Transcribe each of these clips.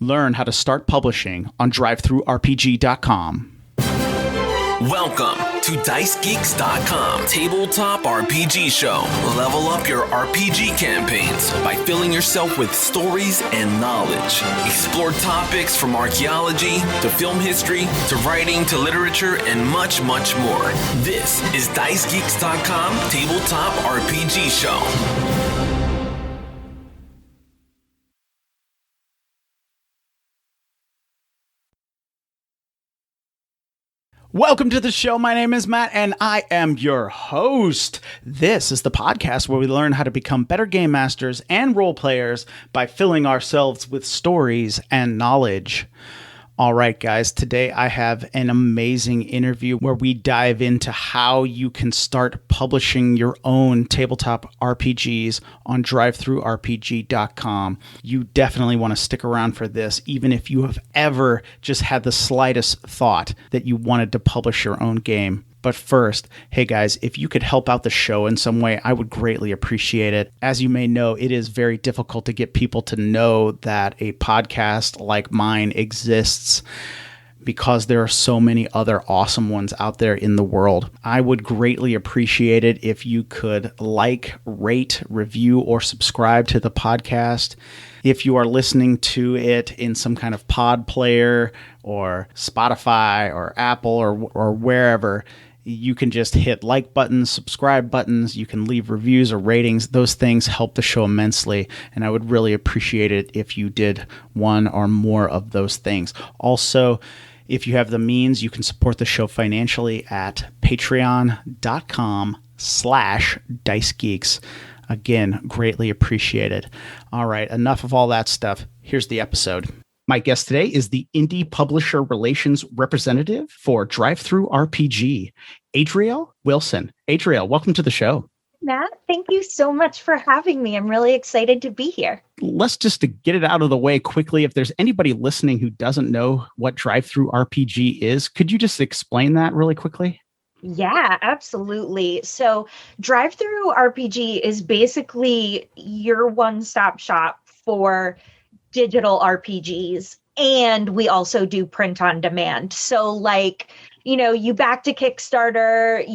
Learn how to start publishing on DriveThruRPG.com. Welcome to DiceGeeks.com Tabletop RPG Show. Level up your RPG campaigns by filling yourself with stories and knowledge. Explore topics from archaeology to film history to writing to literature and much, much more. This is DiceGeeks.com Tabletop RPG Show. Welcome to the show. My name is Matt, and I am your host. This is the podcast where we learn how to become better game masters and role players by filling ourselves with stories and knowledge. All right, guys, today I have an amazing interview where we dive into how you can start publishing your own tabletop RPGs on DriveThruRPG.com. You definitely want to stick around for this, even if you have ever just had the slightest thought that you wanted to publish your own game. But first, hey guys, if you could help out the show in some way, I would greatly appreciate it. As you may know, it is very difficult to get people to know that a podcast like mine exists because there are so many other awesome ones out there in the world. I would greatly appreciate it if you could like, rate, review, or subscribe to the podcast. If you are listening to it in some kind of pod player or Spotify or Apple or wherever, you can just hit like buttons, subscribe buttons. You can leave reviews or ratings. Those things help the show immensely, and I would really appreciate it if you did one or more of those things. Also, if you have the means, you can support the show financially at patreon.com/dicegeeks. Again, greatly appreciated. All right, enough of all that stuff. Here's the episode. My guest today is the Indie Publisher Relations Representative for DriveThruRPG, Adriel Wilson. Adriel, welcome to the show. Matt, thank you so much for having me. I'm really excited to be here. Let's just to get it out of the way quickly, if there's anybody listening who doesn't know what DriveThruRPG is, could you just explain that really quickly? Yeah, absolutely. So DriveThruRPG is basically your one-stop shop for digital RPGs, and we also do print on demand. So like, you know, you back to Kickstarter,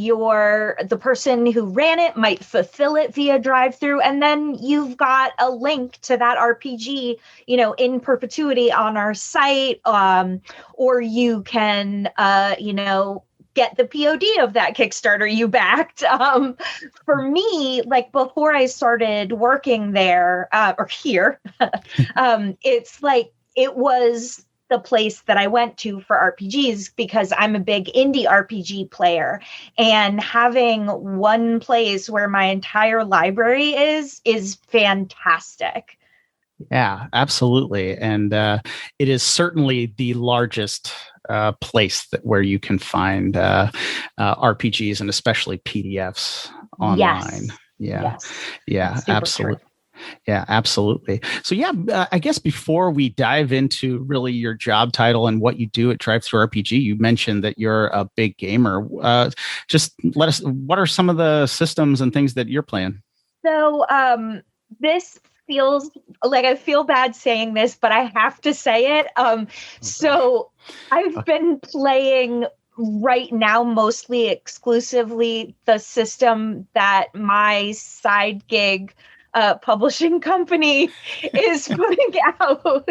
the person who ran it might fulfill it via DriveThru, and then you've got a link to that RPG, you know, in perpetuity on our site, or you can, get the POD of that Kickstarter you backed. For me, like before I started working there or here, it's like it was the place that I went to for RPGs because I'm a big indie RPG player, and having one place where my entire library is fantastic. Yeah, absolutely. And it is certainly the largest place where you can find RPGs and especially PDFs online. Yes. Yeah, Super absolutely. true. Yeah, absolutely. So I guess before we dive into really your job title and what you do at DriveThruRPG, you mentioned that you're a big gamer. Just let us, what are some of the systems and things that you're playing? So this feels like I feel bad saying this, but I have to say it. So I've been playing right now mostly exclusively the system that my side gig publishing company is putting out.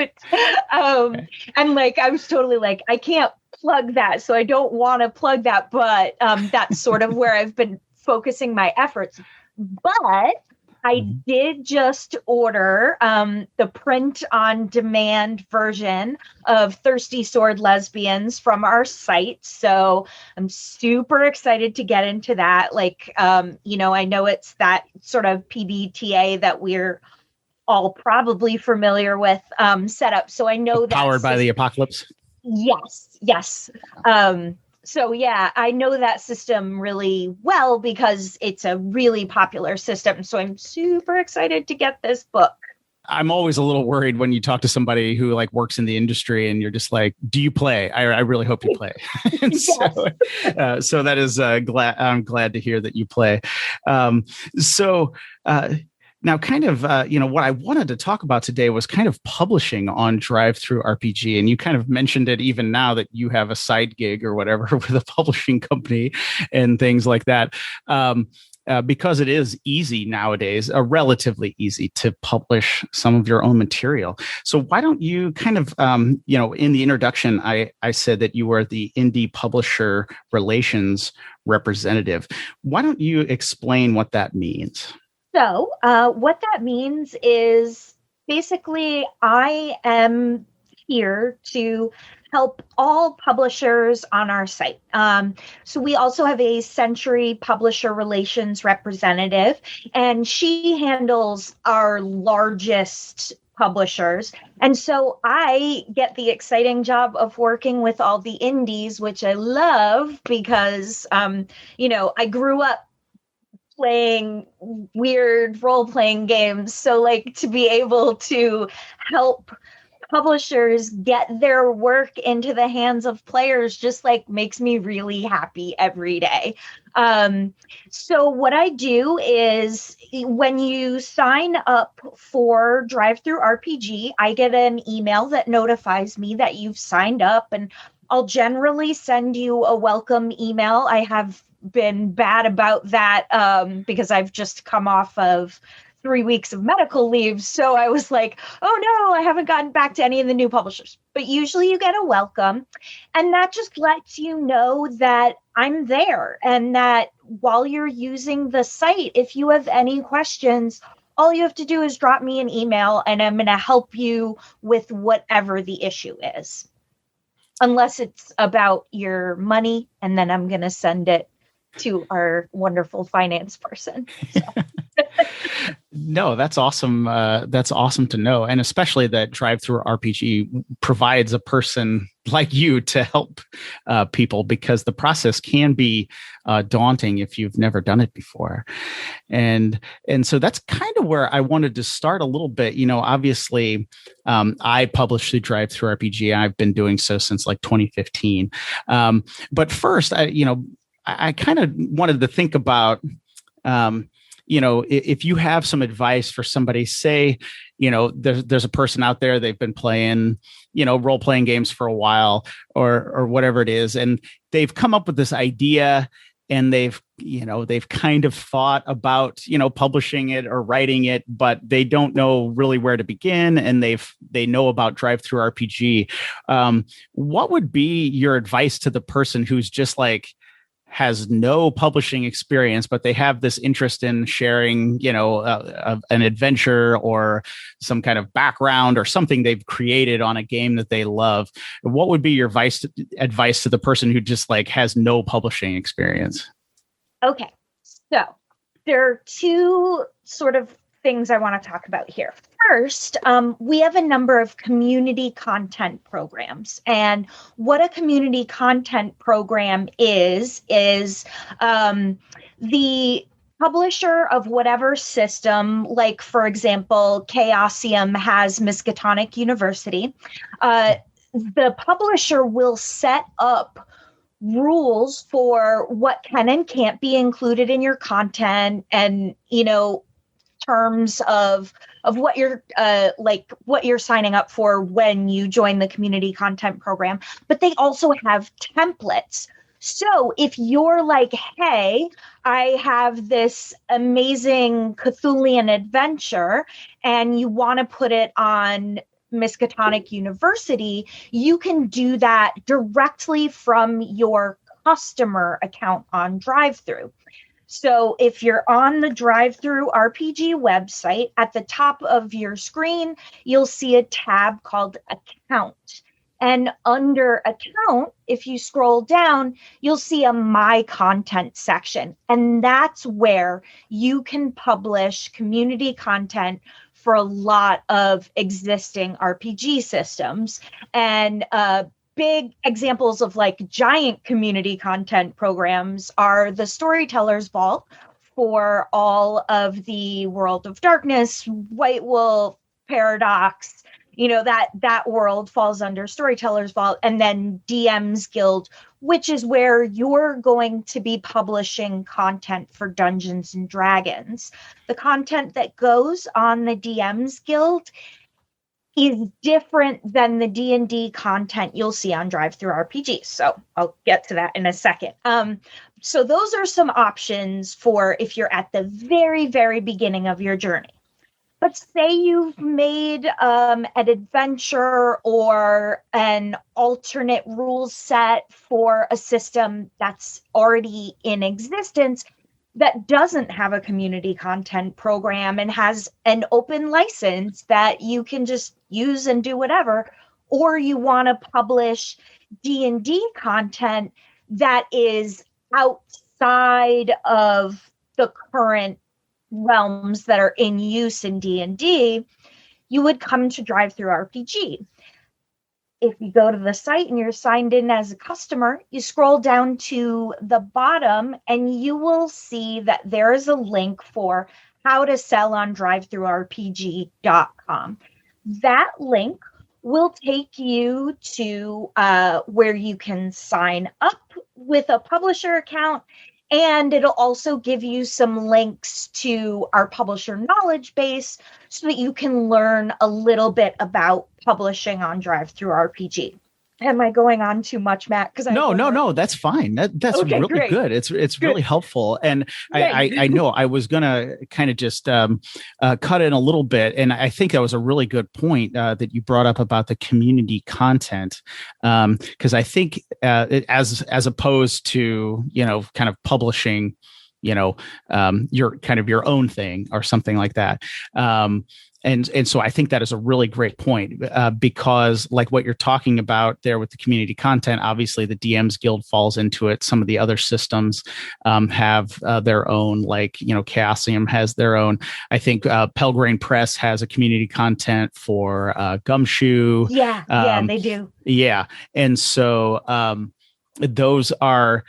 And like I was totally like, I can't plug that, so I don't want to plug that, but that's sort of where I've been focusing my efforts. But I did just order the print-on-demand version of Thirsty Sword Lesbians from our site. So I'm super excited to get into that. Like, I know it's that sort of PBTA that we're all probably familiar with setup. So I know that Powered by the Apocalypse? Yes. So yeah, I know that system really well because it's a really popular system. So I'm super excited to get this book. I'm always a little worried when you talk to somebody who like works in the industry and you're just like, do you play? I really hope you play. And so that is I'm glad to hear that you play. Now, kind of, what I wanted to talk about today was kind of publishing on DriveThruRPG, and you kind of mentioned it even now that you have a side gig or whatever with a publishing company and things like that. Because it is easy nowadays, relatively easy to publish some of your own material. So why don't you kind of, in the introduction, I said that you were the indie publisher relations representative. Why don't you explain what that means? So what that means is basically I am here to help all publishers on our site. So we also have a Century Publisher Relations representative, and she handles our largest publishers. And so I get the exciting job of working with all the indies, which I love because, I grew up playing weird role-playing games. So like to be able to help publishers get their work into the hands of players just like makes me really happy every day. So what I do is when you sign up for DriveThruRPG, I get an email that notifies me that you've signed up, and I'll generally send you a welcome email. I have been bad about that because I've just come off of 3 weeks of medical leave. So I was like, oh no, I haven't gotten back to any of the new publishers. But usually you get a welcome, and that just lets you know that I'm there, and that while you're using the site, if you have any questions, all you have to do is drop me an email and I'm going to help you with whatever the issue is. Unless it's about your money, and then I'm going to send it to our wonderful finance person. So. No, that's awesome. That's awesome to know. And especially that DriveThruRPG provides a person like you to help people, because the process can be daunting if you've never done it before. And so that's kind of where I wanted to start a little bit. Obviously, I published through DriveThruRPG. I've been doing so since like 2015. But first, I kind of wanted to think about, if you have some advice for somebody, say, there's a person out there, they've been playing, role-playing games for a while or whatever it is, and they've come up with this idea, and they've kind of thought about, publishing it or writing it, but they don't know really where to begin, and they know about DriveThruRPG. What would be your advice to the person who's just like, has no publishing experience, but they have this interest in sharing, an adventure or some kind of background or something they've created on a game that they love? What would be your advice to the person who just like has no publishing experience? Okay, so there are two sort of things I want to talk about here. First, we have a number of community content programs. And what a community content program is the publisher of whatever system, like, for example, Chaosium has Miskatonic University. The publisher will set up rules for what can and can't be included in your content, and, terms of what you're what you're signing up for when you join the community content program. But they also have templates. So if you're like, hey, I have this amazing Cthulhian adventure and you want to put it on Miskatonic University, you can do that directly from your customer account on DriveThru. So if you're on the DriveThruRPG website, at the top of your screen, you'll see a tab called Account. And under Account, if you scroll down, you'll see a My Content section. And that's where you can publish community content for a lot of existing RPG systems. And big examples of like giant community content programs are the Storyteller's Vault for all of the World of Darkness, White Wolf, Paradox, that world falls under Storyteller's Vault. And then DM's Guild, which is where you're going to be publishing content for Dungeons and Dragons. The content that goes on the DM's Guild is different than the D&D content you'll see on DriveThruRPG. So I'll get to that in a second. So those are some options for if you're at the very, very beginning of your journey. But say you've made an adventure or an alternate rules set for a system that's already in existence that doesn't have a community content program and has an open license that you can just use and do whatever, or you want to publish D&D content that is outside of the current realms that are in use in D&D, you would come to DriveThruRPG. If you go to the site and you're signed in as a customer, you scroll down to the bottom and you will see that there is a link for how to sell on DriveThruRPG.com. That link will take you to where you can sign up with a publisher account, and it'll also give you some links to our publisher knowledge base so that you can learn a little bit about publishing on DriveThruRPG. Am I going on too much, Matt? Because No, that's fine. That's okay, really great. good. It's really helpful. And I know I was gonna kind of just cut in a little bit, and I think that was a really good point that you brought up about the community content, because I think as opposed to kind of publishing your kind of your own thing or something like that. And so I think that is a really great point because like what you're talking about there with the community content, obviously the DM's Guild falls into it. Some of the other systems have their own, like, Chaosium has their own. I think Pelgrane Press has a community content for Gumshoe. Yeah, they do. Yeah. And so those are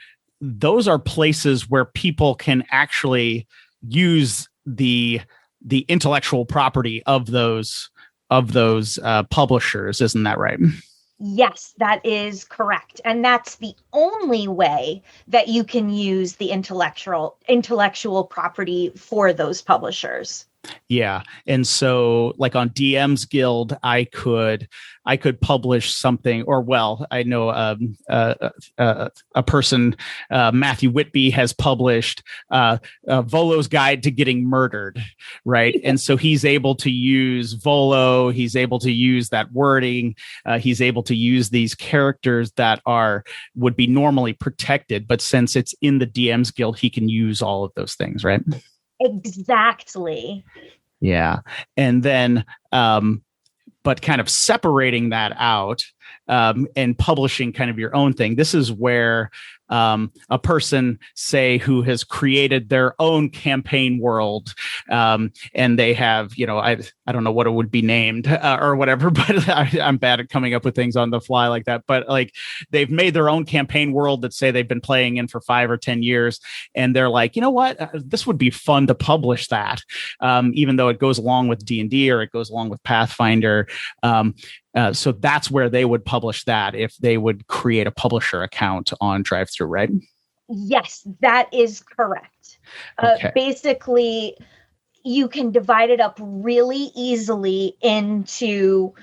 places where people can actually use the intellectual property of those publishers. Isn't that right? Yes, that is correct. And that's the only way that you can use the intellectual property for those publishers. Yeah. And so like on DM's Guild, I could publish something, or I know a person, Matthew Whitby, has published Volo's Guide to Getting Murdered, right? And so he's able to use Volo, he's able to use that wording, he's able to use these characters that would be normally protected, but since it's in the DM's Guild, he can use all of those things, right? Exactly. Yeah. And then, but kind of separating that out and publishing kind of your own thing. This is where a person, say, who has created their own campaign world, and they have, I don't know what it would be named or whatever, but I'm bad at coming up with things on the fly like that. But like they've made their own campaign world that say they've been playing in for 5 or 10 years. And they're like, you know what, this would be fun to publish that, even though it goes along with D&D or it goes along with Pathfinder. So that's where they would publish that if they would create a publisher account on DriveThru, right? Yes, that is correct. Okay. Basically, you can divide it up really easily into,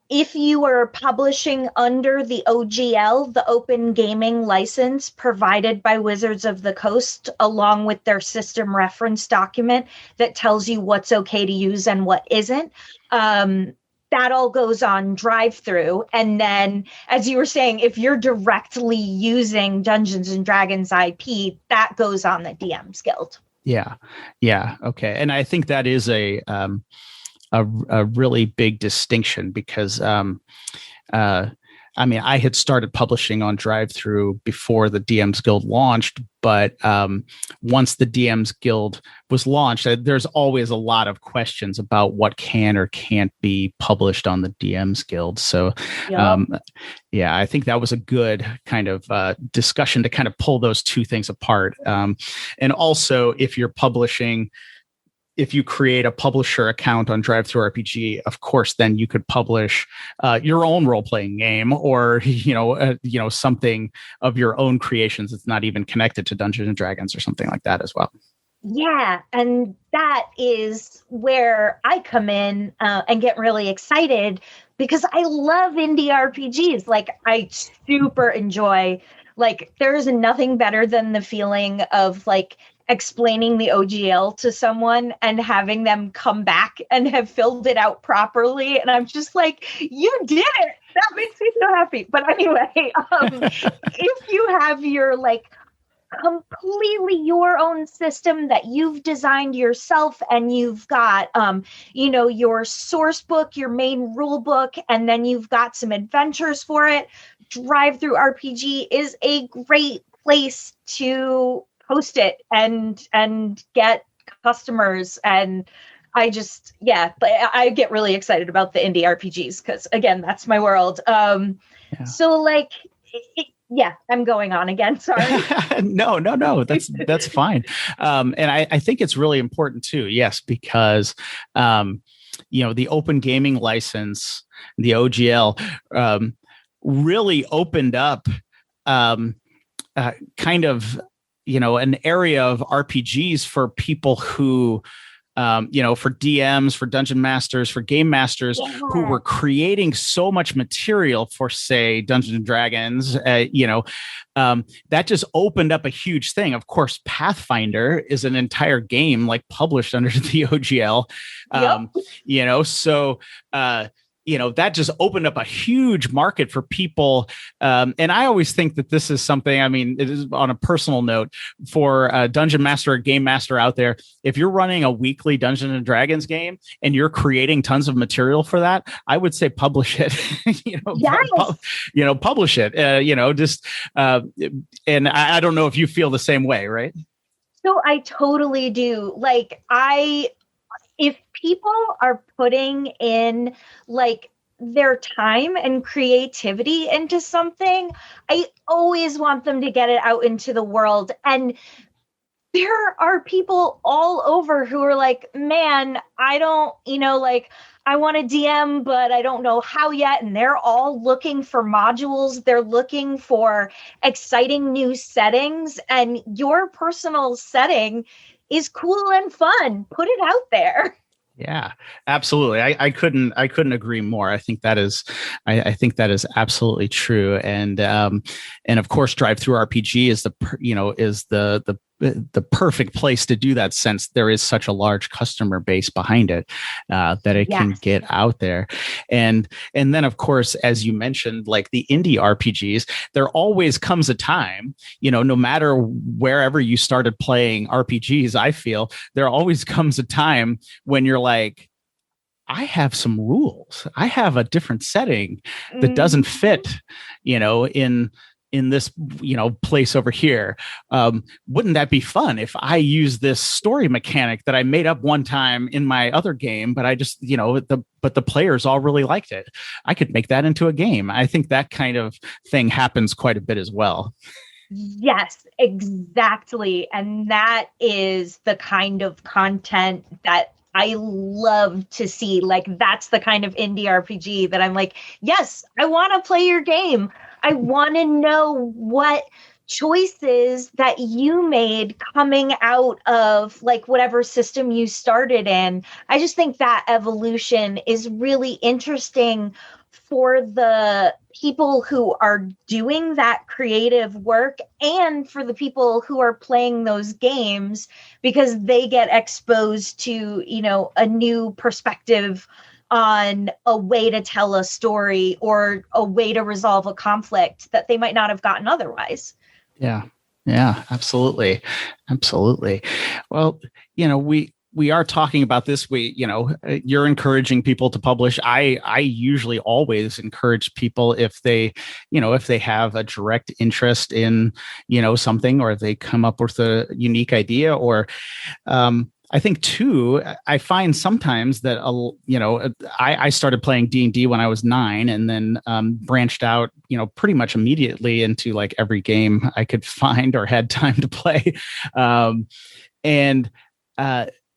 if you are publishing under the OGL, the Open Gaming License provided by Wizards of the Coast, along with their system reference document that tells you what's okay to use and what isn't. That all goes on DriveThru. And then, as you were saying, if you're directly using Dungeons and Dragons IP, that goes on the DM's Guild. Yeah. Okay. And I think that is a really big distinction because, I had started publishing on DriveThru before the DM's Guild launched, but once the DM's Guild was launched, there's always a lot of questions about what can or can't be published on the DM's Guild. So, I think that was a good kind of discussion to kind of pull those two things apart. And also, if you're publishing if you create a publisher account on DriveThruRPG, of course, then you could publish your own role-playing game, or something of your own creations that's not even connected to Dungeons and Dragons or something like that as well. Yeah, and that is where I come in and get really excited, because I love indie RPGs. Like, I super enjoy, like, there's nothing better than the feeling of like explaining the OGL to someone and having them come back and have filled it out properly. And I'm just like, you did it. That makes me so happy. But anyway, if you have your like completely your own system that you've designed yourself, and you've got your source book, your main rule book, and then you've got some adventures for it, DriveThruRPG is a great place to post it and get customers. And I just, I get really excited about the indie RPGs because, again, that's my world. So like, I'm going on again. Sorry. No. That's fine. And I think it's really important too. Yes, because, the open gaming license, the OGL, really opened up kind of, an area of RPGs for people who, for DMs, for dungeon masters, for game masters who were creating so much material for, say, Dungeons and Dragons, that just opened up a huge thing. Of course, Pathfinder is an entire game like published under the OGL, so that just opened up a huge market for people. And I always think that this is something, it is on a personal note for a dungeon master or game master out there. If you're running a weekly Dungeons and Dragons game and you're creating tons of material for that, I would say publish it, publish it, and I don't know if you feel the same way, right? So I totally do. Like, if people are putting in like their time and creativity into something, I always want them to get it out into the world. And there are people all over who are like, man, I don't, I want to DM, but I don't know how yet. And they're all looking for modules. They're looking for exciting new settings, and your personal setting is cool and fun. Put it out there. Yeah, absolutely. I couldn't agree more. I think that is absolutely true. And of course, DriveThruRPG is the perfect place to do that, since there is such a large customer base behind it, that it can get out there. And then, of course, as you mentioned, like the indie RPGs, there always comes a time, no matter wherever you started playing RPGs, I feel there always comes a time when you're like, I have some rules. I have a different setting that doesn't fit, in this, place over here. Wouldn't that be fun if I use this story mechanic that I made up one time in my other game, but I just, but the players all really liked it. I could make that into a game. I think that kind of thing happens quite a bit as well. Yes, exactly. And that is the kind of content that I love to see. Like, that's the kind of indie RPG that I'm like, yes, I want to play your game. I want to know what choices that you made coming out of like whatever system you started in. I just think that evolution is really interesting for the people who are doing that creative work, and for the people who are playing those games, because they get exposed to, a new perspective on a way to tell a story or a way to resolve a conflict that they might not have gotten otherwise. Yeah, absolutely. Well, we are talking about this. You're encouraging people to publish. I usually always encourage people, if they have a direct interest in, something, or they come up with a unique idea, or, I think too, I find sometimes that, I started playing D&D when I was 9, and then branched out, pretty much immediately into like every game I could find or had time to play.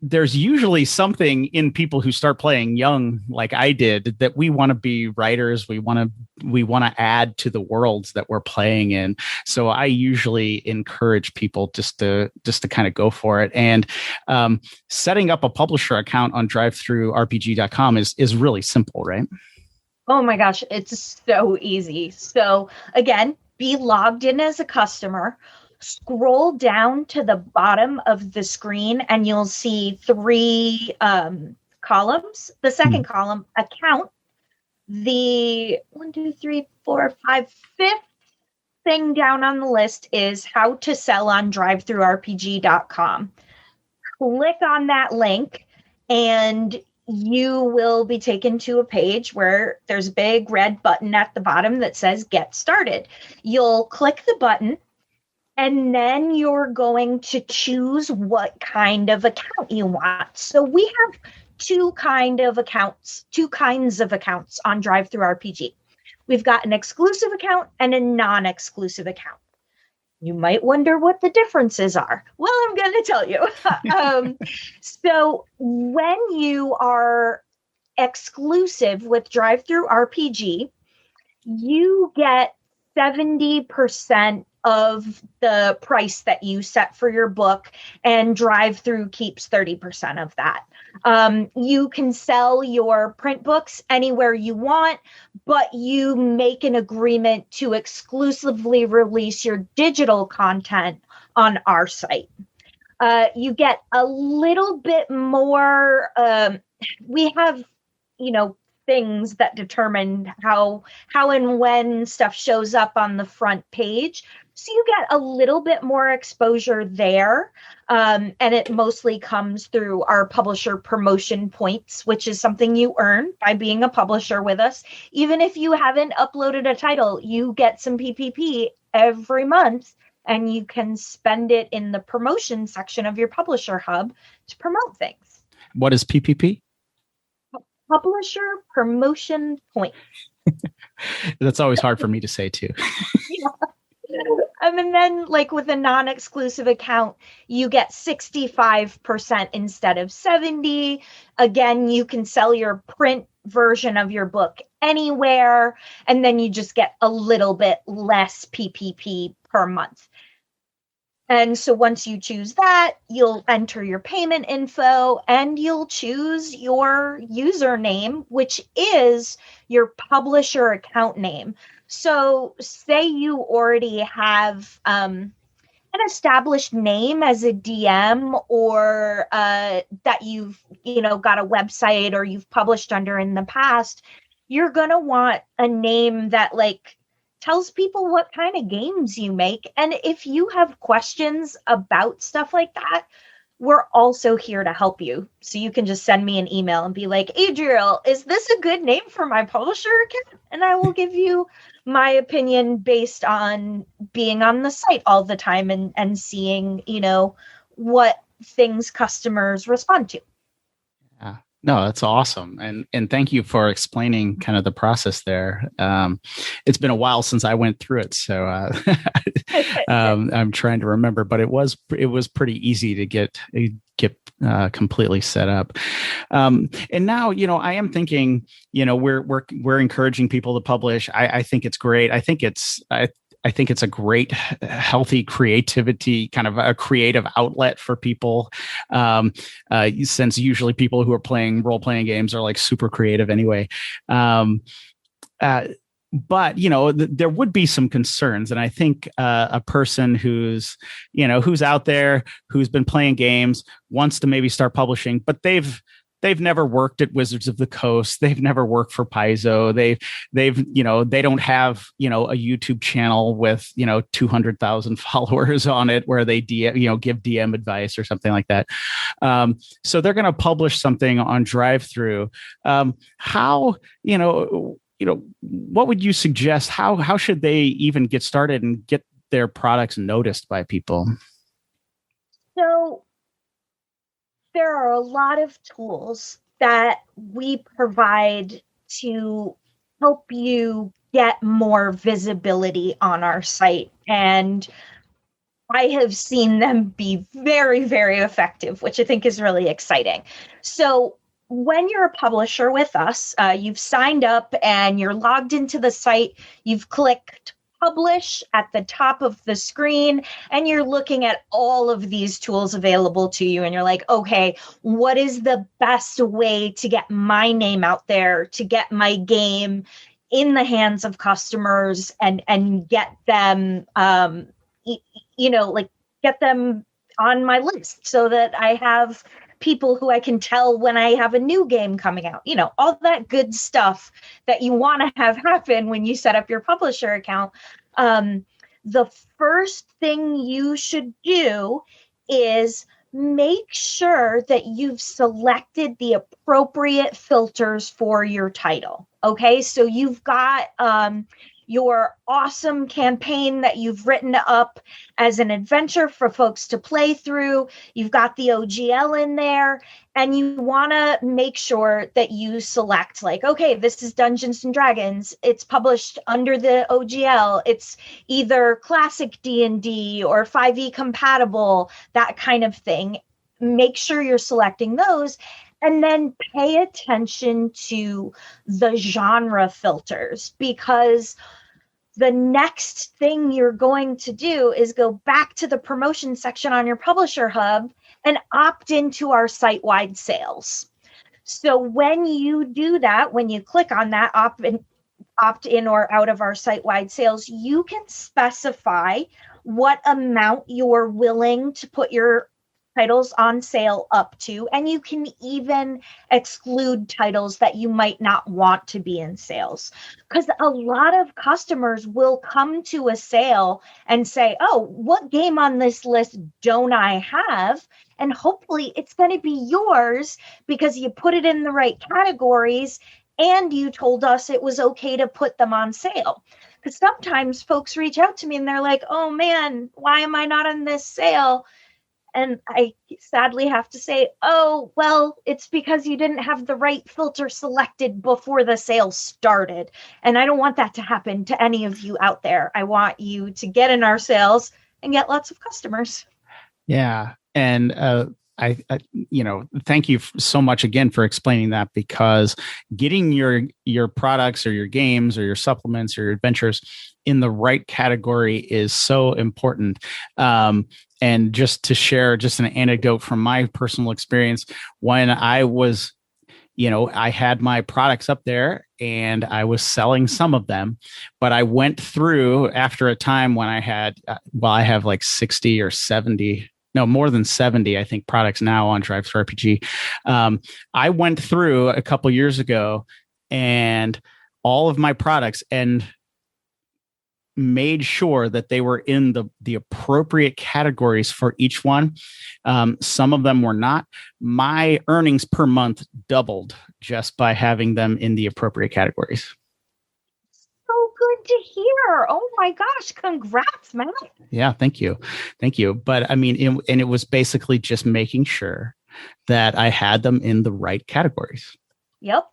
there's usually something in people who start playing young, like I did, that we want to be writers. We want to add to the worlds that we're playing in. So I usually encourage people just to kind of go for it. And setting up a publisher account on DriveThruRPG.com is really simple, right? Oh my gosh, it's so easy. So again, be logged in as a customer. Scroll down to the bottom of the screen and you'll see 3 columns. The second column, account. The 1, 2, 3, 4, 5, 5th thing down on the list is how to sell on DriveThruRPG.com. Click on that link and you will be taken to a page where there's a big red button at the bottom that says get started. You'll click the button and then you're going to choose what kind of account you want. So we have two kinds of accounts on DriveThruRPG. We've got an exclusive account and a non-exclusive account. You might wonder what the differences are. Well, I'm going to tell you. So when you are exclusive with DriveThruRPG, you get 70% of the price that you set for your book, and DriveThru keeps 30% of that. You can sell your print books anywhere you want, but you make an agreement to exclusively release your digital content on our site. You get a little bit more. We have, things that determine how and when stuff shows up on the front page. So you get a little bit more exposure there. And it mostly comes through our publisher promotion points, which is something you earn by being a publisher with us. Even if you haven't uploaded a title, you get some PPP every month and you can spend it in the promotion section of your publisher hub to promote things. What is PPP? Publisher promotion points. That's always hard for me to say too. Yeah. And then with a non-exclusive account, you get 65% instead of 70%. Again, you can sell your print version of your book anywhere, and then you just get a little bit less PPP per month. And so once you choose that, you'll enter your payment info and you'll choose your username, which is your publisher account name. So say you already have an established name as a DM, or that you've got a website or you've published under in the past, you're going to want a name that tells people what kind of games you make. And if you have questions about stuff like that, we're also here to help you. So you can just send me an email and be like, Adriel, is this a good name for my publisher account? And I will give you my opinion based on being on the site all the time and seeing, what things customers respond to. Yeah. No, that's awesome. And thank you for explaining kind of the process there. It's been a while since I went through it, so I'm trying to remember, but it was pretty easy to get completely set up. And now, I am thinking, we're encouraging people to publish. I think it's great. I think it's a great, healthy creativity, kind of a creative outlet for people. Since usually people who are playing role-playing games are super creative anyway. But, there would be some concerns. And I think a person who's out there, who's been playing games, wants to maybe start publishing, but they've never worked at Wizards of the Coast. They've never worked for Paizo. They don't have, a YouTube channel with, 200,000 followers on it where they give DM advice or something like that. So they're going to publish something on DriveThru. How, what would you suggest? How should they even get started and get their products noticed by people? So there are a lot of tools that we provide to help you get more visibility on our site. And I have seen them be very, very effective, which I think is really exciting. So when you're a publisher with us, you've signed up and you're logged into the site, you've clicked publish at the top of the screen, and you're looking at all of these tools available to you. And you're like, okay, what is the best way to get my name out there, to get my game in the hands of customers and get them, get them on my list so that I have people who I can tell when I have a new game coming out, all that good stuff that you want to have happen when you set up your publisher account. The first thing you should do is make sure that you've selected the appropriate filters for your title. Okay, so you've got your awesome campaign that you've written up as an adventure for folks to play through. You've got the OGL in there, and you want to make sure that you select okay, this is Dungeons and Dragons. It's published under the OGL. It's either classic D&D or 5e compatible, that kind of thing. Make sure you're selecting those. And then pay attention to the genre filters, because the next thing you're going to do is go back to the promotion section on your Publisher Hub and opt into our site-wide sales. So when you do that, when you click on that opt in or out of our site-wide sales, you can specify what amount you're willing to put your titles on sale up to, and you can even exclude titles that you might not want to be in sales, because a lot of customers will come to a sale and say, oh, what game on this list don't I have? And hopefully it's going to be yours because you put it in the right categories and you told us it was okay to put them on sale. Because sometimes folks reach out to me and they're like, oh man, why am I not on this sale? And I sadly have to say, oh, well, it's because you didn't have the right filter selected before the sale started. And I don't want that to happen to any of you out there. I want you to get in our sales and get lots of customers. Yeah. And I thank you so much again for explaining that, because getting your products or your games or your supplements or your adventures in the right category is so important. And just to share just an anecdote from my personal experience, when I was, I had my products up there and I was selling some of them, but I went through after a time when I had, I have like 60 or 70, no, more than 70, I think, products now on DriveThruRPG. I went through a couple years ago and all of my products and made sure that they were in the appropriate categories for each one. Some of them were not. My earnings per month doubled just by having them in the appropriate categories. So good to hear. Oh my gosh. Congrats, Matt. Yeah, thank you. Thank you. But I mean, and it was basically just making sure that I had them in the right categories. Yep.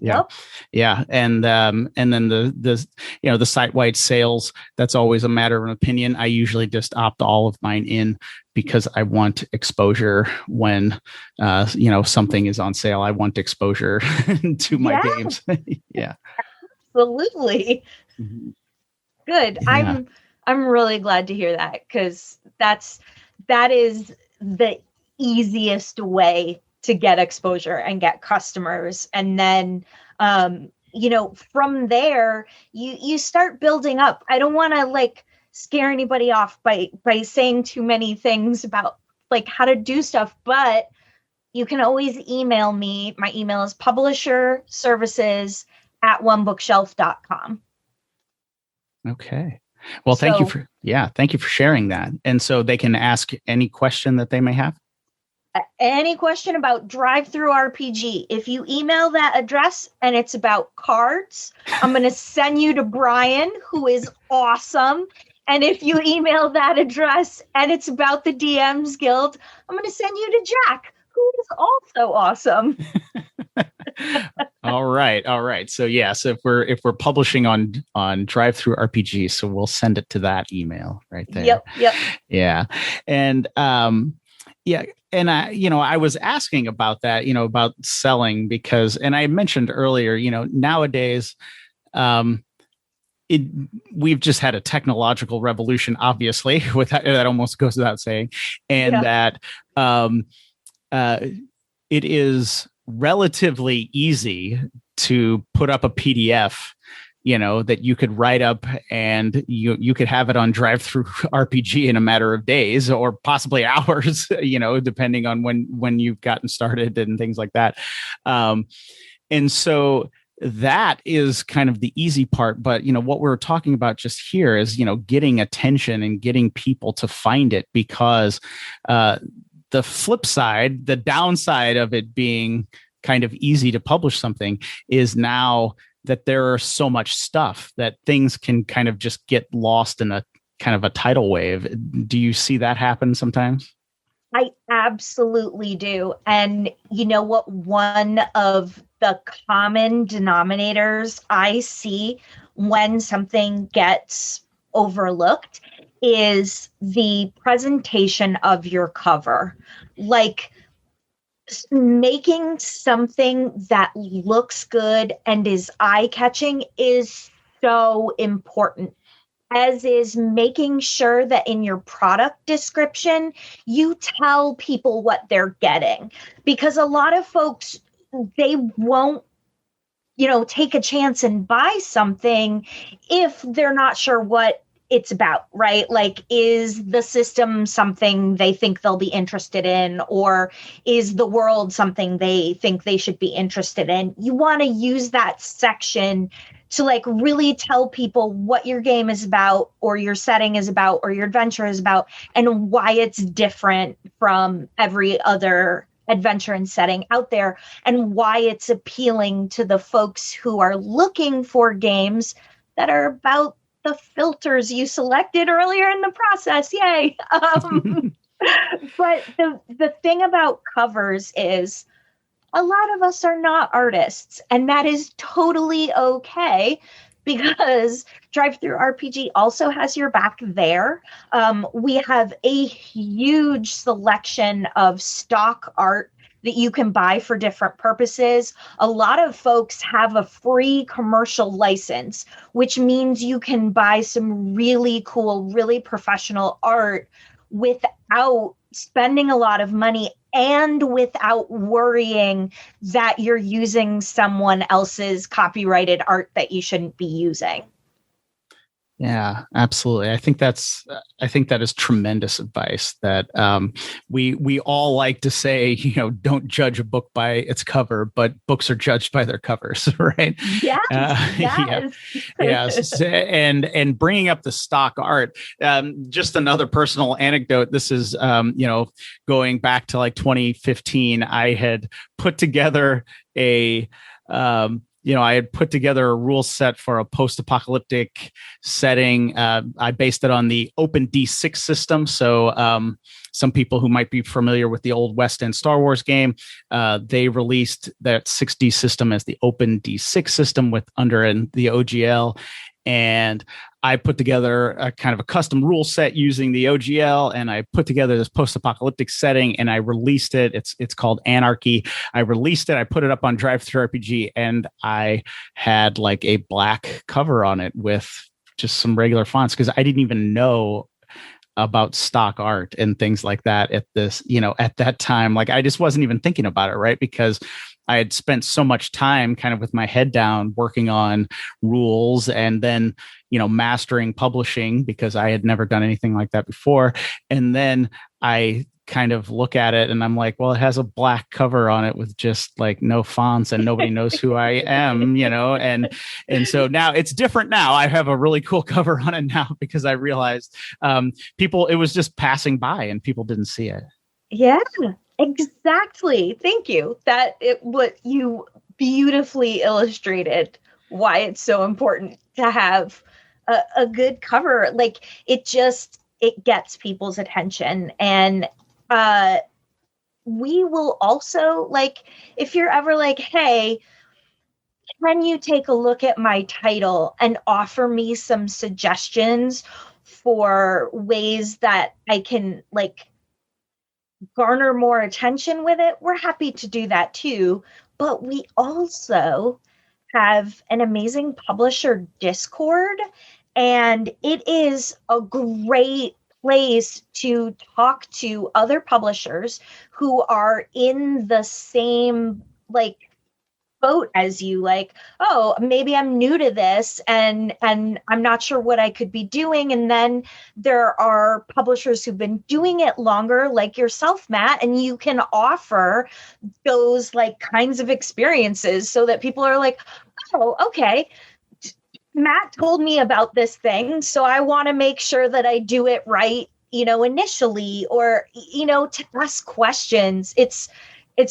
Yeah. Yep. Yeah. And then the site-wide sales, that's always a matter of an opinion. I usually just opt all of mine in because I want exposure when, something is on sale. I want exposure to my games. Yeah. Absolutely. Mm-hmm. Good. Yeah. I'm really glad to hear that, because that is the easiest way to get exposure and get customers. And then, from there, you start building up. I don't want to scare anybody off by saying too many things about how to do stuff, but you can always email me. My email is publisherservices@onebookshelf.com. Okay. Well, thank you for sharing that. And so they can ask any question that they may have. Any question about DriveThruRPG, if you email that address and it's about cards, I'm going to send you to Brian, who is awesome. And if you email that address and it's about the DMs Guild, I'm going to send you to Jack, who is also awesome. All right. So yes, if we're publishing on DriveThruRPG, so we'll send it to that email right there. Yep. Yeah. And yeah, and I was asking about that, about selling because, and I mentioned earlier, nowadays, we've just had a technological revolution, obviously, that almost goes without saying, and that it is relatively easy to put up a PDF, that you could write up and you could have it on DriveThruRPG in a matter of days or possibly hours, depending on when you've gotten started and things like that. And so that is kind of the easy part. But, what we're talking about just here is, getting attention and getting people to find it, because the flip side, the downside of it being kind of easy to publish something is now that there are so much stuff that things can kind of just get lost in a kind of a tidal wave. Do you see that happen sometimes? I absolutely do. And you know what? One of the common denominators I see when something gets overlooked is the presentation of your cover. Like, making something that looks good and is eye-catching is so important, as is making sure that in your product description, you tell people what they're getting. Because a lot of folks, they won't, take a chance and buy something if they're not sure what it's about, right? Like, is the system something they think they'll be interested in, or is the world something they think they should be interested in? You want to use that section to really tell people what your game is about, or your setting is about, or your adventure is about, and why it's different from every other adventure and setting out there, and why it's appealing to the folks who are looking for games that are about the filters you selected earlier in the process. Yay. But the thing about covers is a lot of us are not artists, and that is totally okay, because DriveThruRPG also has your back there. We have a huge selection of stock art that you can buy for different purposes. A lot of folks have a free commercial license, which means you can buy some really cool, really professional art without spending a lot of money and without worrying that you're using someone else's copyrighted art that you shouldn't be using. Yeah, absolutely. I think that is tremendous advice that we all like to say, don't judge a book by its cover, but books are judged by their covers, right? Yes. Yes. And bringing up the stock art, just another personal anecdote. This is, going back to 2015, I had put together I had put together a rule set for a post-apocalyptic setting. I based it on the Open D6 system. So some people who might be familiar with the old West End Star Wars game, they released that 6D system as the Open D6 system under the OGL. And I put together a kind of a custom rule set using the OGL, and I put together this post-apocalyptic setting, and I released it. It's called Anarchy. I released it. I put it up on DriveThruRPG, and I had a black cover on it with just some regular fonts, because I didn't even know about stock art and things like that at that time. I just wasn't even thinking about it, right? Because I had spent so much time kind of with my head down working on rules, and then, mastering publishing, because I had never done anything like that before. And then I kind of look at it and I'm like, well, it has a black cover on it with just no fonts, and nobody knows who I am, and so now it's different. Now I have a really cool cover on it now, because I realized it was just passing by and people didn't see it. Yeah. Exactly. Thank you. What you beautifully illustrated why it's so important to have a good cover. It gets people's attention. And we will also, if you're ever hey, can you take a look at my title and offer me some suggestions for ways that I can like garner more attention with it? We're happy to do that too. But we also have an amazing publisher Discord, and it is a great place to talk to other publishers who are in the same like boat as you, like, oh, maybe I'm new to this and I'm not sure what I could be doing. And then there are publishers who've been doing it longer, like yourself, Matt, and you can offer those like kinds of experiences so that people are like, oh, okay, Matt told me about this thing, so I want to make sure that I do it right, initially, or, to ask questions. It's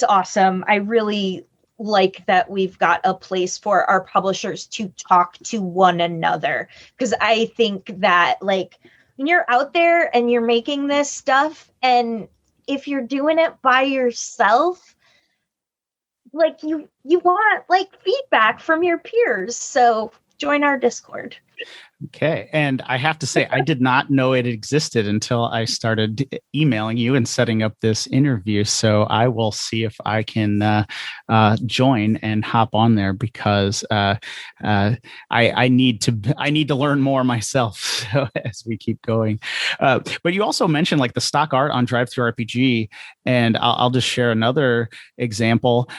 awesome. I really like that we've got a place for our publishers to talk to one another, because I think that like when you're out there and you're making this stuff, and if you're doing it by yourself, like you want like feedback from your peers. So join our Discord. Okay. And I have to say, I did not know it existed until I started emailing you and setting up this interview. So I will see if I can join and hop on there, because I need to learn more myself, so, as we keep going. But you also mentioned like the stock art on DriveThruRPG, and I'll just share another example.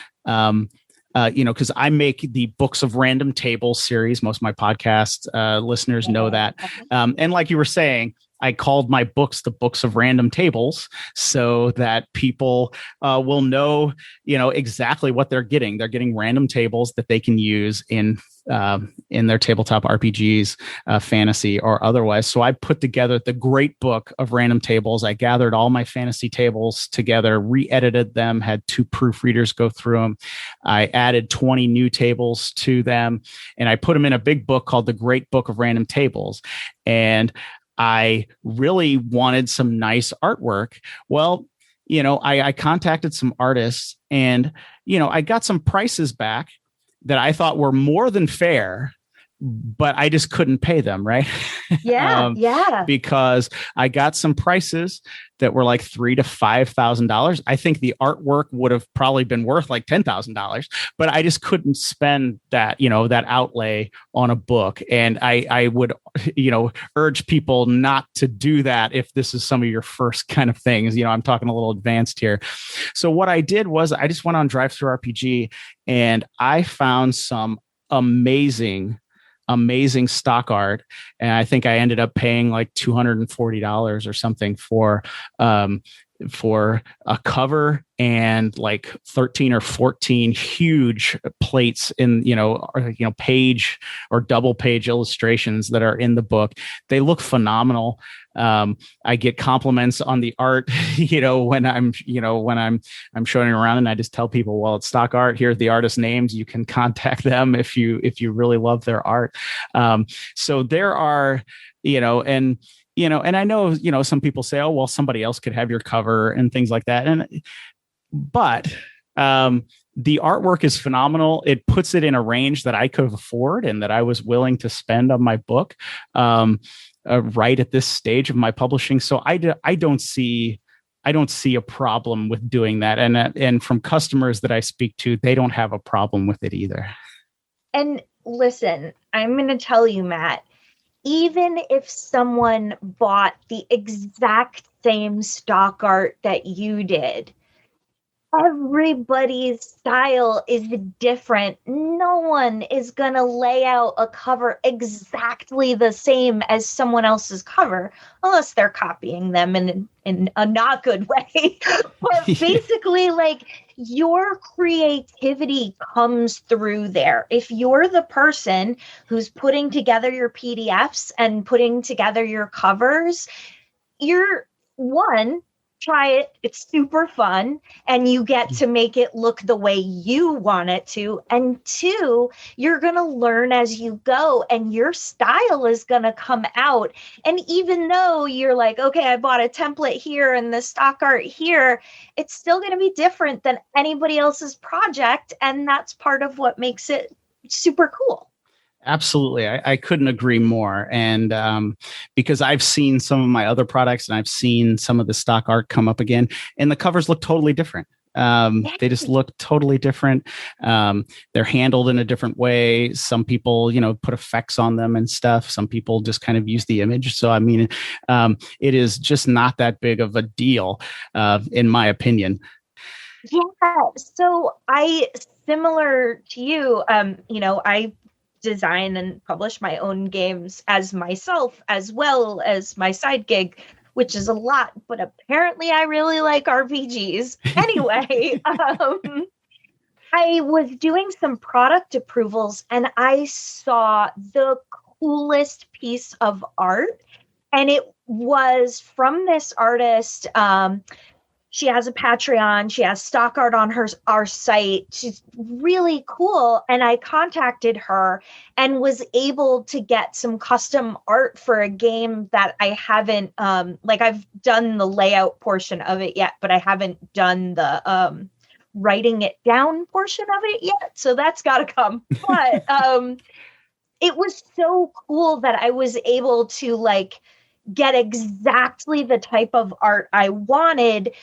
Because I make the Books of Random Tables series. Most of my podcast listeners know that. And like you were saying, I called my books the Books of Random Tables so that people will know, exactly what they're getting. They're getting random tables that they can use in their tabletop RPGs, fantasy or otherwise. So I put together the great book of random tables. I gathered all my fantasy tables together, re-edited them, had 2 proofreaders go through them. I added 20 new tables to them, and I put them in a big book called The Great Book of Random Tables. And I really wanted some nice artwork. Well, I contacted some artists, and, I got some prices back that I thought were more than fair, but I just couldn't pay them. Right. Yeah. Because I got some prices that were like $3,000 to $5,000. I think the artwork would have probably been worth like $10,000, but I just couldn't spend that, that outlay on a book. And I would, urge people not to do that if this is some of your first kind of things. I'm talking a little advanced here. So what I did was I just went on DriveThruRPG, and I found some amazing stock art. And I think I ended up paying like $240 or something for a cover and like 13 or 14 huge plates in, page or double page illustrations that are in the book. They look phenomenal. I get compliments on the art, when I'm showing around, and I just tell people, well, it's stock art. Here's the artist names. You can contact them if you really love their art. So there are, and I know, some people say, oh, well, somebody else could have your cover and things like that. But the artwork is phenomenal. It puts it in a range that I could afford and that I was willing to spend on my book right at this stage of my publishing. So I don't see a problem with doing that. And from customers that I speak to, they don't have a problem with it either. And listen, I'm going to tell you, Matt, even if someone bought the exact same stock art that you did, everybody's style is different. No one is going to lay out a cover exactly the same as someone else's cover, unless they're copying them in a not good way. But basically, like, your creativity comes through there. If you're the person who's putting together your PDFs and putting together your covers, you're try it. It's super fun, and you get to make it look the way you want it to. And 2, you're going to learn as you go, and your style is going to come out. And even though you're like, okay, I bought a template here and the stock art here, it's still going to be different than anybody else's project. And that's part of what makes it super cool. Absolutely. I couldn't agree more. And because I've seen some of my other products and I've seen some of the stock art come up again, and the covers look totally different. They just look totally different. They're handled in a different way. Some people, put effects on them and stuff. Some people just kind of use the image. So, I mean, it is just not that big of a deal, in my opinion. Yeah. So similar to you, I design and publish my own games as myself, as well as my side gig, which is a lot, but apparently I really like RPGs. Anyway, I was doing some product approvals and I saw the coolest piece of art, and it was from this artist. She has a Patreon. She has stock art on our site. She's really cool. And I contacted her and was able to get some custom art for a game that I haven't, I've done the layout portion of it yet, but I haven't done the writing it down portion of it yet. So that's got to come. But it was so cool that I was able to get exactly the type of art I wanted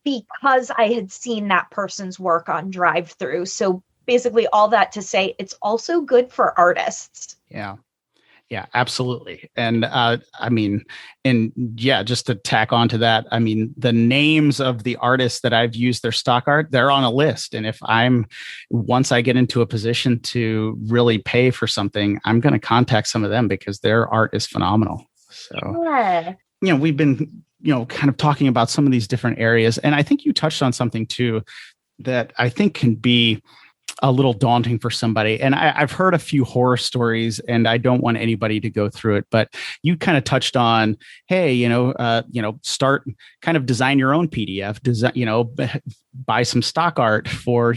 because I had seen that person's work on DriveThru. So basically all that to say, it's also good for artists. Yeah. Yeah, absolutely. And just to tack on to that, I mean, the names of the artists that I've used their stock art, they're on a list. And once I get into a position to really pay for something, I'm going to contact some of them because their art is phenomenal. So, yeah. We've been, kind of talking about some of these different areas. And I think you touched on something too that I think can be a little daunting for somebody. And I've heard a few horror stories, and I don't want anybody to go through it, but you kind of touched on, hey, start kind of design your own PDF, buy some stock art for,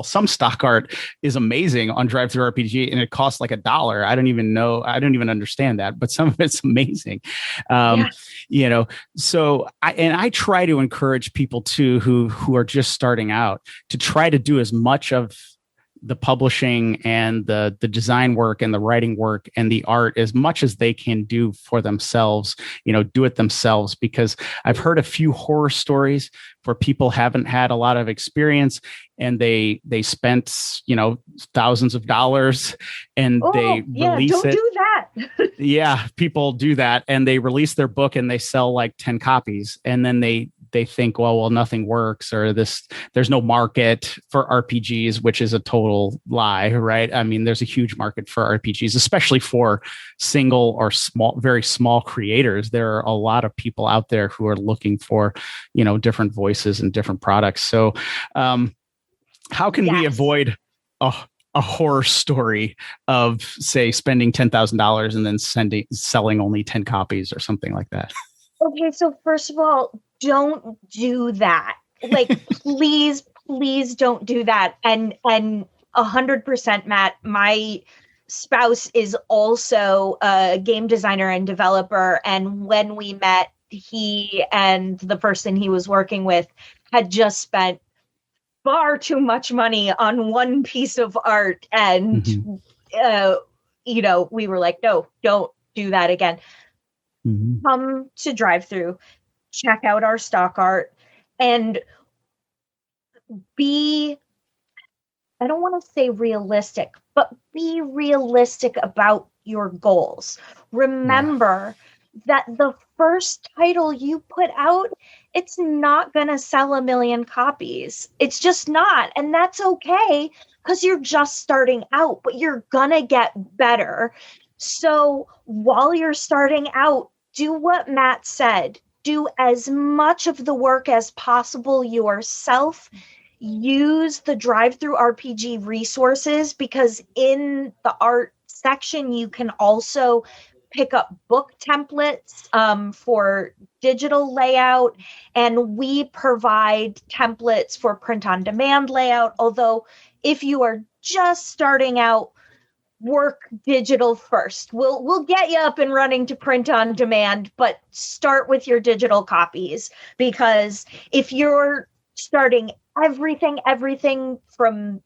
some stock art is amazing on DriveThruRPG and it costs like $1. I don't even understand that, but some of it's amazing. So I try to encourage people too, who are just starting out, to try to do as much of the publishing and the design work and the writing work and the art as much as they can do for themselves, do it themselves, because I've heard a few horror stories where people haven't had a lot of experience and they spent, thousands of dollars and they release don't it. Do that. Yeah, people do that and they release their book and they sell like 10 copies and then they think, well, nothing works, or there's no market for RPGs, which is a total lie, right? I mean, there's a huge market for RPGs, especially for single or very small creators. There are a lot of people out there who are looking for, different voices and different products. So, how can we avoid a horror story of, say, spending $10,000 and then selling only 10 copies or something like that? Okay, so first of all, don't do that. Please don't do that. And 100%, Matt, my spouse is also a game designer and developer. And when we met, he and the person he was working with had just spent far too much money on one piece of art. And, we were like, no, don't do that again. Mm-hmm. Come to DriveThru, check out our stock art, and I don't want to say realistic, but be realistic about your goals. Remember that the first title you put out, it's not going to sell 1 million copies. It's just not. And that's okay because you're just starting out, but you're going to get better. So while you're starting out, do what Matt said. Do as much of the work as possible yourself. Use the DriveThruRPG resources, because in the art section, you can also pick up book templates for digital layout. And we provide templates for print-on-demand layout. Although if you are just starting out, work digital first. We'll get you up and running to print on demand, but start with your digital copies, because if you're starting everything from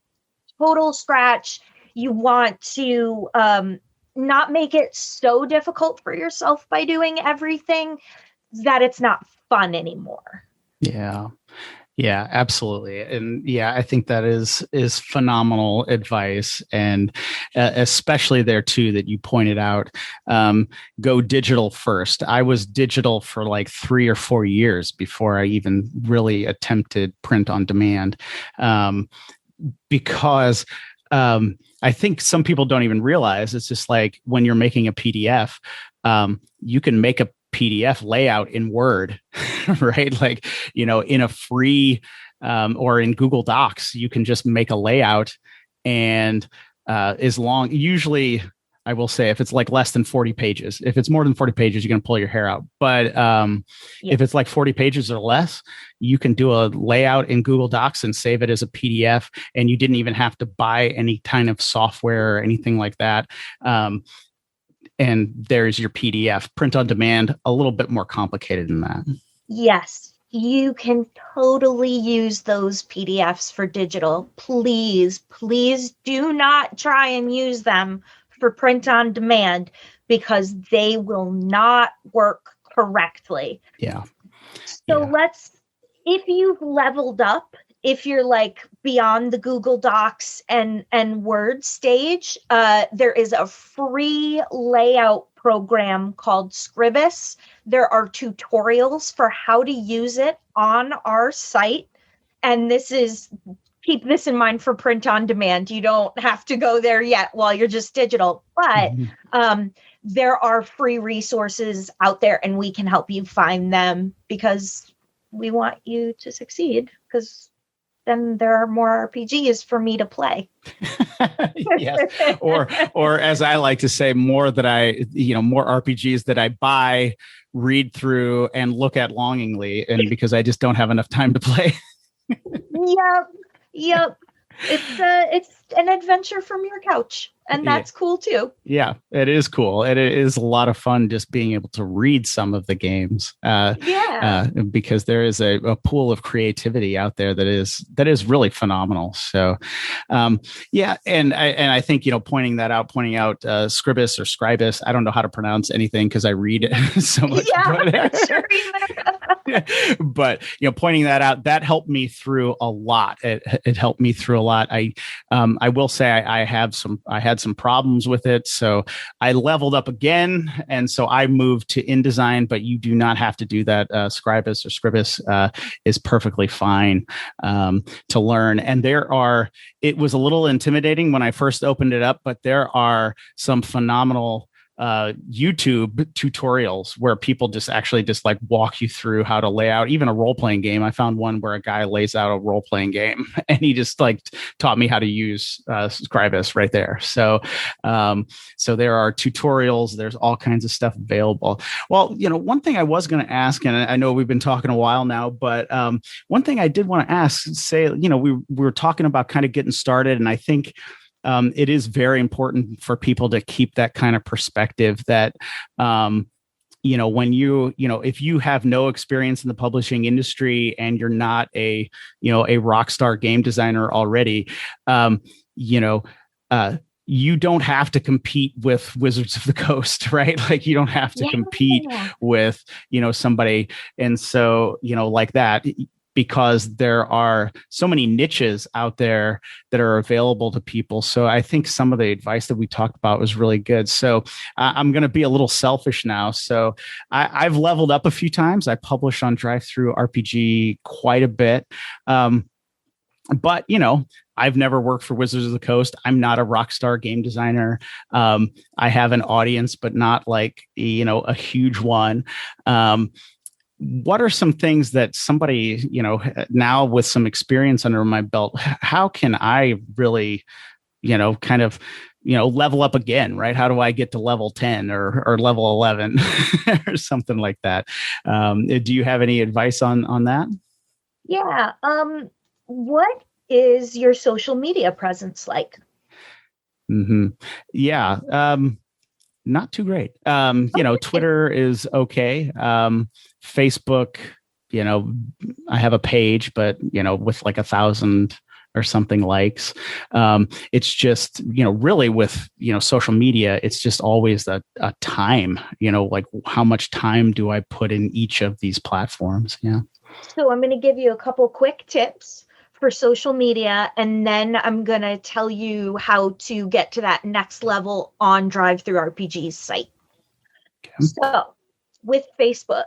total scratch, You want to not make it so difficult for yourself by doing everything that it's not fun anymore. Yeah. Yeah, absolutely. And yeah, I think that is phenomenal advice. And especially there too, that you pointed out, go digital first. I was digital for like 3 or 4 years before I even really attempted print on demand. Because I think some people don't even realize it's just like when you're making a PDF, you can make a PDF layout in Word, right? Like, in a free or in Google Docs, you can just make a layout. And usually I will say if it's like less than 40 pages, if it's more than 40 pages, you're going to pull your hair out. But if it's like 40 pages or less, you can do a layout in Google Docs and save it as a PDF. And you didn't even have to buy any kind of software or anything like that. And there's your PDF. Print on demand, a little bit more complicated than that. Yes, you can totally use those PDFs for digital. Please do not try and use them for print on demand because they will not work correctly. Yeah. So if you've leveled up, if you're like beyond the Google Docs and Word stage, there is a free layout program called Scribus. There are tutorials for how to use it on our site. And keep this in mind for print on demand. You don't have to go there yet while you're just digital, but there are free resources out there and we can help you find them because we want you to succeed, because then there are more RPGs for me to play. Yes. Or as I like to say, more RPGs that I buy, read through, and look at longingly, and because I just don't have enough time to play. Yep. It's an adventure from your couch, and that's cool too. Yeah, it is cool. It is a lot of fun just being able to read some of the games. Because there is a pool of creativity out there that is really phenomenal. So, and I think pointing out Scribus or Scribus. I don't know how to pronounce anything because I read it so much. But pointing that out, that helped me through a lot. It helped me through a lot. I will say I had some problems with it, so I leveled up again, and so I moved to InDesign. But you do not have to do that. Scribus or Scribus is perfectly fine to learn. And it was a little intimidating when I first opened it up, but there are some phenomenal YouTube tutorials where people just like walk you through how to lay out even a role-playing game. I found one where a guy lays out a role-playing game and he just taught me how to use Scribus right there. So there are tutorials, there's all kinds of stuff available. Well, one thing I was going to ask, and I know we've been talking a while now, but one thing I did want to ask, we were talking about kind of getting started, and I think it is very important for people to keep that kind of perspective that, when if you have no experience in the publishing industry and you're not a rock star game designer already, you don't have to compete with Wizards of the Coast, right? Like you don't have to compete with, somebody. And so, like that, because there are so many niches out there that are available to people. So I think some of the advice that we talked about was really good. So I'm going to be a little selfish now. So I've leveled up a few times. I publish on DriveThruRPG quite a bit. But, I've never worked for Wizards of the Coast. I'm not a rock star game designer. I have an audience, but not like, a huge one. What are some things that somebody, now with some experience under my belt, how can I really, level up again, right? How do I get to level 10 or level 11 or something like that? Do you have any advice on that? Yeah. What is your social media presence like? Mm-hmm. Yeah. Not too great. Twitter is okay. Facebook, I have a page, but, with like 1,000 or something likes. It's just, really with, social media, it's just always a time, like how much time do I put in each of these platforms? Yeah. So I'm going to give you a couple quick tips for social media, and then I'm going to tell you how to get to that next level on DriveThruRPG's site. Okay. So with Facebook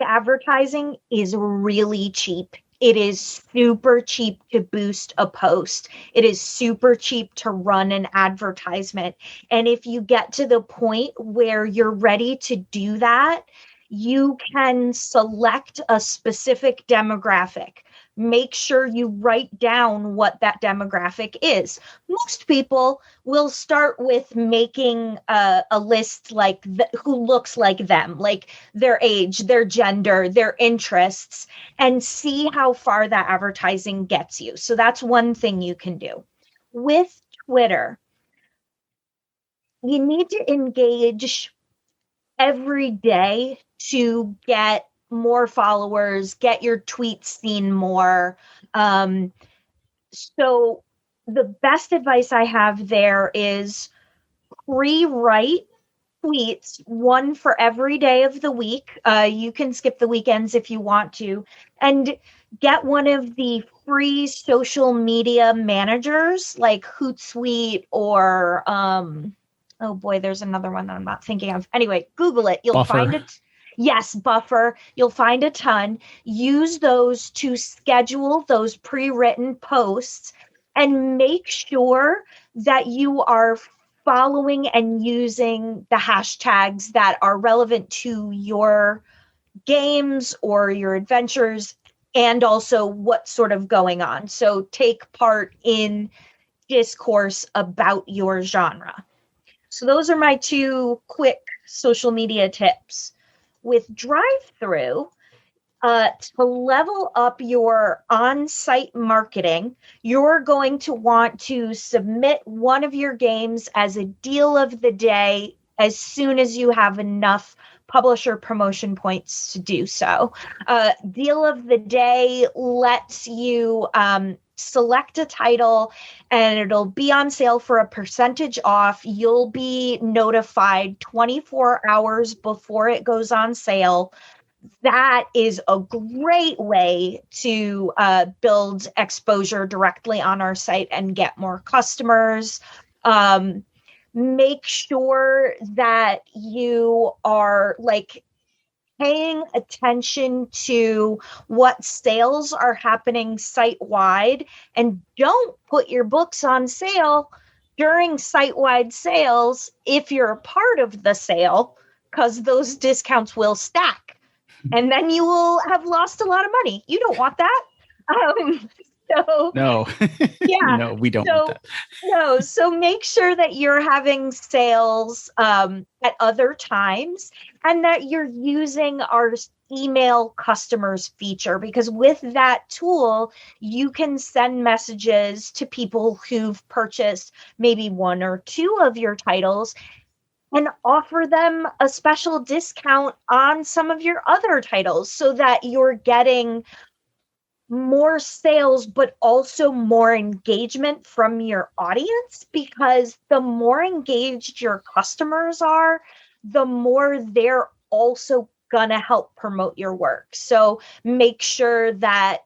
advertising is really cheap. It is super cheap to boost a post. It is super cheap to run an advertisement. And if you get to the point where you're ready to do that, you can select a specific demographic. Make sure you write down what that demographic is. Most people will start with making a list like who looks like them, like their age, their gender, their interests, and see how far that advertising gets you. So that's one thing you can do. With Twitter, you need to engage every day to get more followers, get your tweets seen more. So the best advice I have there is pre-write tweets, one for every day of the week. You can skip the weekends if you want to, and get one of the free social media managers like Hootsuite or oh boy, there's another one that I'm not thinking of. Anyway, Google it. You'll Buffer. find it. Yes, Buffer. You'll find a ton. Use those to schedule those pre-written posts and make sure that you are following and using the hashtags that are relevant to your games or your adventures and also what's sort of going on. So take part in discourse about your genre. So those are my two quick social media tips. With DriveThru, to level up your on-site marketing, you're going to want to submit one of your games as a deal of the day as soon as you have enough publisher promotion points to do so. Deal of the day lets you select a title and it'll be on sale for a percentage off. You'll be notified 24 hours before it goes on sale. That is a great way to build exposure directly on our site and get more customers. Make sure that you are paying attention to what sales are happening site-wide, and don't put your books on sale during site-wide sales if you're a part of the sale, because those discounts will stack and then you will have lost a lot of money. You don't want that. No, yeah, no, we don't want that. No, so make sure that you're having sales at other times and that you're using our email customers feature, because with that tool, you can send messages to people who've purchased maybe one or two of your titles and offer them a special discount on some of your other titles so that you're getting more sales, but also more engagement from your audience, because the more engaged your customers are, the more they're also gonna help promote your work. So make sure that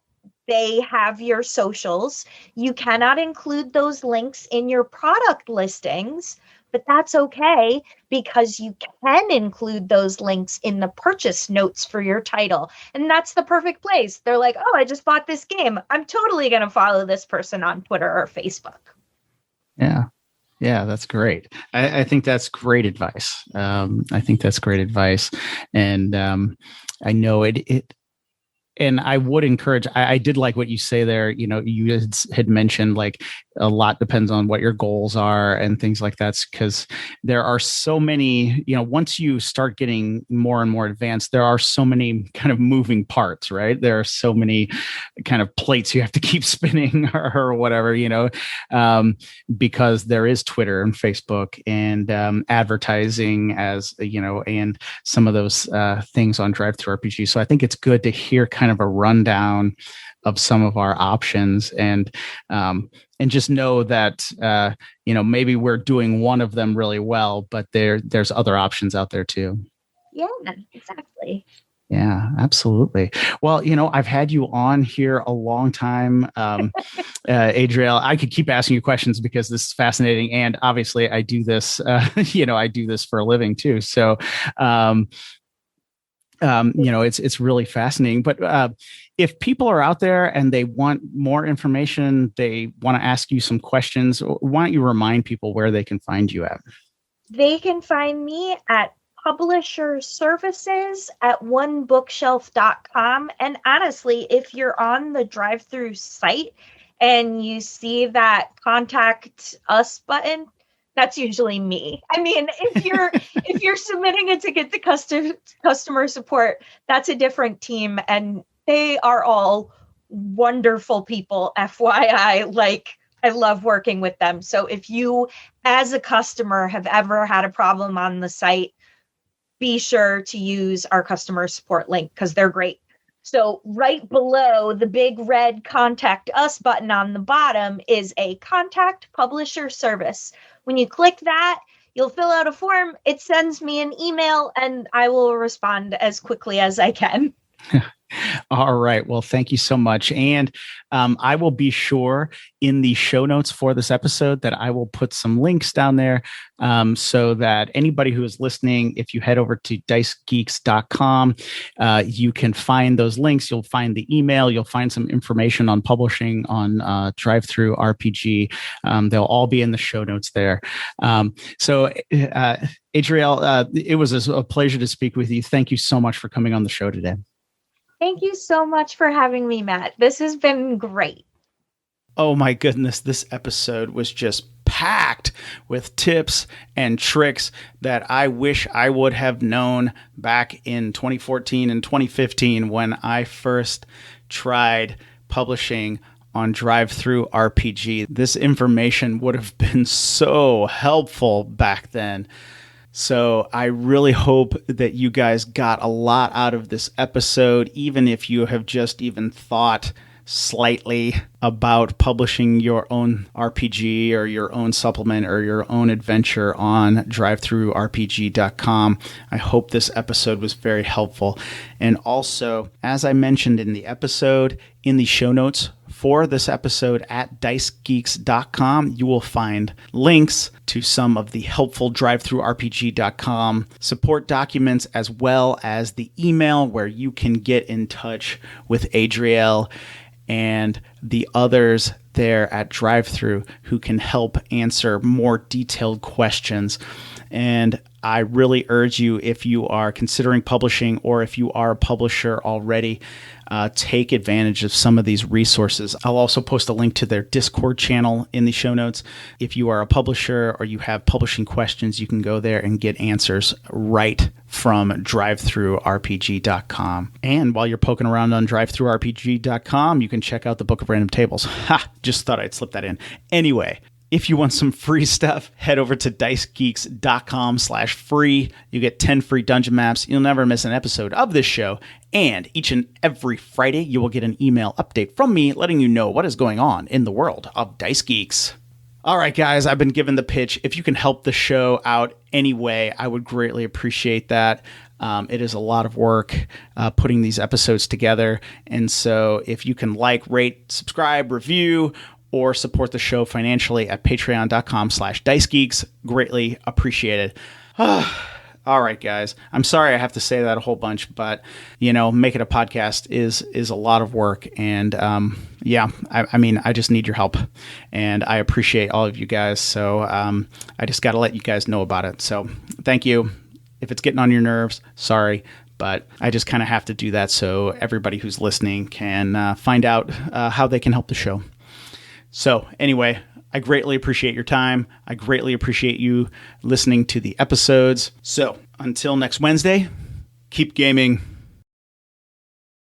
they have your socials. You cannot include those links in your product listings, but that's okay because you can include those links in the purchase notes for your title. And that's the perfect place. They're like, oh, I just bought this game. I'm totally going to follow this person on Twitter or Facebook. Yeah. Yeah, that's great. I think that's great advice. I think that's great advice. And I know it and I would encourage, I did like what you say there. You know, you had mentioned like a lot depends on what your goals are and things like that, because there are so many, you know, once you start getting more and more advanced, there are so many kind of moving parts, right? There are so many kind of plates you have to keep spinning or whatever, you know, because there is Twitter and Facebook and advertising, as you know, and some of those things on DriveThruRPG. So I think it's good to hear kind kind of a rundown of some of our options, and just know that maybe we're doing one of them really well, but there's other options out there too. Yeah, exactly. Yeah, absolutely. Well, I've had you on here a long time. Adriel, I could keep asking you questions because this is fascinating. And obviously I do this, I do this for a living too. So, it's really fascinating. But if people are out there and they want more information, they want to ask you some questions, why don't you remind people where they can find you at? They can find me at publisher services at onebookshelf.com. And honestly, if you're on the DriveThru site and you see that contact us button, that's usually me. I mean, if you're submitting a ticket to customer support, that's a different team, and they are all wonderful people, FYI. Like, I love working with them. So if you, as a customer, have ever had a problem on the site, be sure to use our customer support link because they're great. So right below the big red contact us button on the bottom is a contact publisher service. When you click that, you'll fill out a form. It sends me an email and I will respond as quickly as I can. All right. Well, thank you so much. And I will be sure in the show notes for this episode that I will put some links down there so that anybody who is listening, if you head over to dicegeeks.com, you can find those links. You'll find the email. You'll find some information on publishing on DriveThruRPG. They'll all be in the show notes there. So, Adriel, it was a pleasure to speak with you. Thank you so much for coming on the show today. Thank you so much for having me, Matt. This has been great. Oh my goodness, this episode was just packed with tips and tricks that I wish I would have known back in 2014 and 2015 when I first tried publishing on DriveThruRPG. This information would have been so helpful back then. So I really hope that you guys got a lot out of this episode, even if you have just even thought slightly about publishing your own RPG or your own supplement or your own adventure on DriveThruRPG.com. I hope this episode was very helpful. And also, as I mentioned in the episode, in the show notes for this episode at dicegeeks.com, you will find links to some of the helpful DriveThruRPG.com support documents, as well as the email where you can get in touch with Adriel and the others there at DriveThru who can help answer more detailed questions. And I really urge you, if you are considering publishing or if you are a publisher already, take advantage of some of these resources. I'll also post a link to their Discord channel in the show notes. If you are a publisher or you have publishing questions, you can go there and get answers right from DriveThruRPG.com. And while you're poking around on DriveThruRPG.com, you can check out the Book of Random Tables. Ha! Just thought I'd slip that in. Anyway, if you want some free stuff, head over to dicegeeks.com/free. You get 10 free dungeon maps. You'll never miss an episode of this show. And each and every Friday, you will get an email update from me letting you know what is going on in the world of Dice Geeks. All right, guys, I've been given the pitch. If you can help the show out anyway, I would greatly appreciate that. It is a lot of work putting these episodes together. And so if you can rate, subscribe, review, or support the show financially at patreon.com/dicegeeks. Greatly appreciated. All right, guys. I'm sorry I have to say that a whole bunch, but, making a podcast is a lot of work. And, I just need your help. And I appreciate all of you guys. So I just got to let you guys know about it. So thank you. If it's getting on your nerves, sorry. But I just kind of have to do that so everybody who's listening can find out how they can help the show. So anyway, I greatly appreciate your time. I greatly appreciate you listening to the episodes. So until next Wednesday, keep gaming.